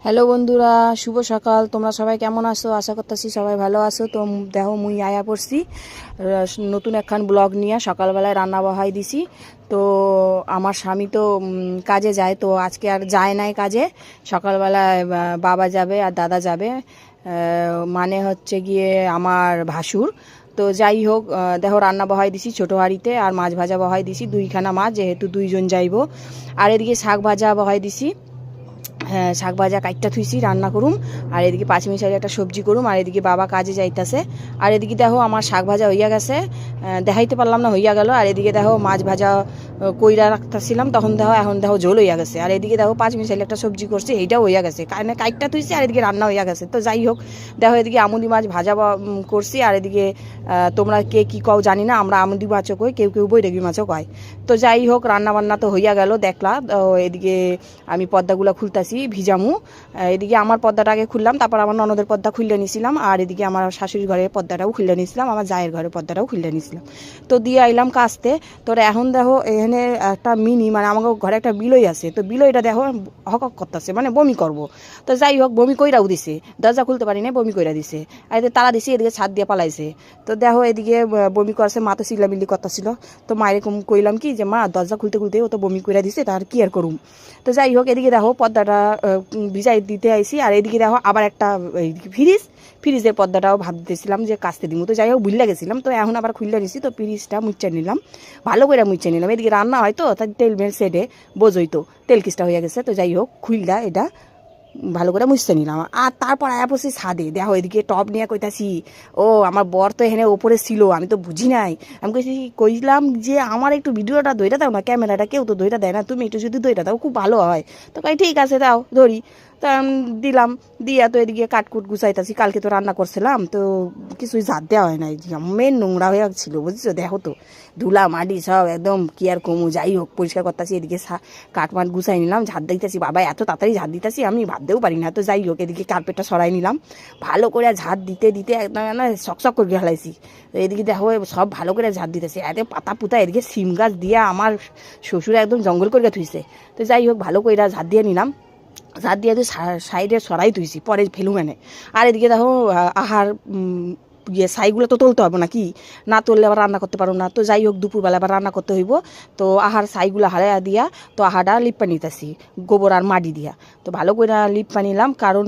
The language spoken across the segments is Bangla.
হ্যালো বন্ধুরা, শুভ সকাল। তোমরা সবাই কেমন আছো? আশা করতেছি সবাই ভালো আছো। তো দেখো মুই আয়া পড়ছি নতুন একখান ব্লগ নিয়ে। সকালবেলায় রান্না বহাই দিছি। তো আমার স্বামী তো কাজে যায়, তো আজকে আর যায় নাই কাজে। সকালবেলায় বাবা যাবে আর দাদা যাবে, মানে হচ্ছে গিয়ে আমার ভাসুর। তো যাই হোক, দেখো রান্না বহাই দিছি ছোটো হাঁড়িতে, আর মাছ ভাজা বহাই দিছি, দুইখানা মাছ যেহেতু দুইজন যাইব। আর এদিকে শাক ভাজা বহাই দিছি। হ্যাঁ, শাক ভাজা কাইটটা থুইছি, রান্না করুম। আর এদিকে পাঁচমিশালি একটা সবজি করুম। আর এদিকে বাবা কাজে যাইতাছে। আর এদিকে দেখো আমার শাক ভাজা হইয়া গেছে, দেখাইতে পারলাম না, হইয়া গেল। আর এদিকে দেখো মাছ ভাজা কইরা রাখতেছিলাম, তখন দেখো এখন দেখো ঝোল হইয়া গেছে। আর এদিকে দেখো পাঁচমিশালি একটা সবজি করছি, এইটাও হইয়া গেছে, কারণ কাইটটা থুইছি। আর এদিকে রান্না হইয়া গেছে। তো যাই হোক, দেখো এদিকে আমুদি মাছ ভাজা করছি। আর এদিকে তোমরা কে কী কও জানি না, আমরা আমুদি মাছও কই, কেউ কেউ বৈরাগী মাছও কয়। তো যাই হোক, রান্না বান্না তো হইয়া গেল দেখলা। এদিকে আমি পর্দাগুলো খুলতেছি ভিজামু। এদিকে আমার পর্দাটা আগে খুললাম, তারপর আমার ননদের পর্দা খুললে নিয়েছিলাম। আর এদিকে আমার শাশুড়ির ঘরের পর্দাটাও খুললে নিয়েছিলাম, আমার জায়ের ঘরের পর্দাটাও খুললে নিয়েছিলাম। তো দিয়ে আইলাম কাচতে। তোর এখন দেখো এখানে একটা মিনি, মানে আমাকে ঘরে একটা বিলই আছে। তো বিলইটা দেখো হক করতেছে, মানে বমি করব। তো যাই হোক, বমি কইরাও দিছে, দরজা খুলতে পারি না, বমি কইরা দিছে। আর এদিকে তারা দিছে, এদিকে ছাদ দিয়ে পালাইছে। তো দেখো এদিকে বমি করছে, মা তো চিল্লামিল্লি করতেছিল। তো মায়ের কইলাম কি যে মা, দরজা খুলতে খুলতে ও তো বমি কইরা দিছে, তার কি আর করুম। তো যাই হোক, এদিকে দেখো পর্দাটা ভিজাই দিতে আইসি। আর এদিকে দেখো আবার একটা ফ্রিজের পর্দাটাও ভাবতেছিলাম যে কাচতে দিব। তো যাই হোক, ভুলে গেছিলাম। তো এখন আবার খুললে নিছি, তো ফ্রিজটা মুচ্ছে নিলাম, ভালো করে মুচ্ছে নিলাম। এদিকে রান্না হয় তো, তার তেল মেল সেটে বোঝই তো, তেল কিসটা হয়ে গেছে। তো যাই হোক, খুললা এটা ভালো করে মুছতে নিলাম। আর তারপর আয়া পড়ছি ছাদে। দেখো এদিকে টপ নিয়ে কইতাছি, ও আমার বর তো এখানে ওপরে ছিল, আমি তো বুঝি নাই। আমি কইলাম যে আমার একটু ভিডিওটা ধইরা দাও না, ক্যামেরাটা কেউ তো ধইরা দেয় না, তুমি একটু যদি ধইরা দাও খুব ভালো হয়। তো কই ঠিক আছে দাও ধরি। তো দিলাম, দিয়া তো এদিকে কাটকুট গুছাইতাছি। কালকে তো রান্না করছিলাম, তো কিছুই ঝাড় দেওয়া হয় নাই, মেন নোংরা হয়ে ছিল, বুঝছো। দেখো তো ধুলা মাটি সব একদম কি আর কমু। যাই হোক, পরিষ্কার করতেছি। এদিকে কাঠমাট গুছাই নিলাম, ঝাড় দিতেছি। বাবা এত তাড়াতাড়ি ঝাড় দিতেছি আমি ভাবতেও পারি না। তো যাই হোক, এদিকে কার্পেটটা সরাই নিলাম, ভালো করে ঝাড় দিতে দিতে একদম না শকশক করে ফেলাইছি। তো এদিকে দেখো সব ভালো করে ঝাড় দিতেছি, এত পাতা পুতা। এদিকে সিম গাছ দিয়ে আমার শ্বশুর একদম জঙ্গল করে থুইছে। তো যাই হোক, ভালো করে ঝাড় দিয়ে নিলাম, ঝাড় দিয়ে সাইডে সরাই তুইছি, পরে ফেলু মানে। আর এদিকে দেখো আহার ছাইগুলো তো তুলতে হবে নাকি, না তুললে আবার রান্না করতে পারো না। তো যাই হোক, দুপুরবেলা আবার রান্না করতে হইব। তো আহার ছাইগুলো হারাইয়া দিয়া, তো আহারটা লিপ্পা নিতেছি গোবর আর মাটি দিয়া। তো ভালো করে লিপ্পা নিলাম, কারণ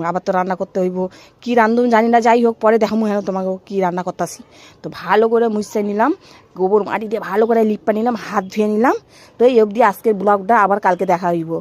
আবার তো রান্না করতে হইব। কি রান্ধুম জানি না, যাই হোক পরে দেখামু হেন তোমাকে কি রান্না করতেছি। তো ভালো করে মুছতে নিলাম, গোবর মাটি দিয়ে ভালো করে লিপ্পা নিলাম, হাত ধুয়ে নিলাম। তো এই অবধি আজকের ব্লগটা, আবার কালকে দেখা হইব।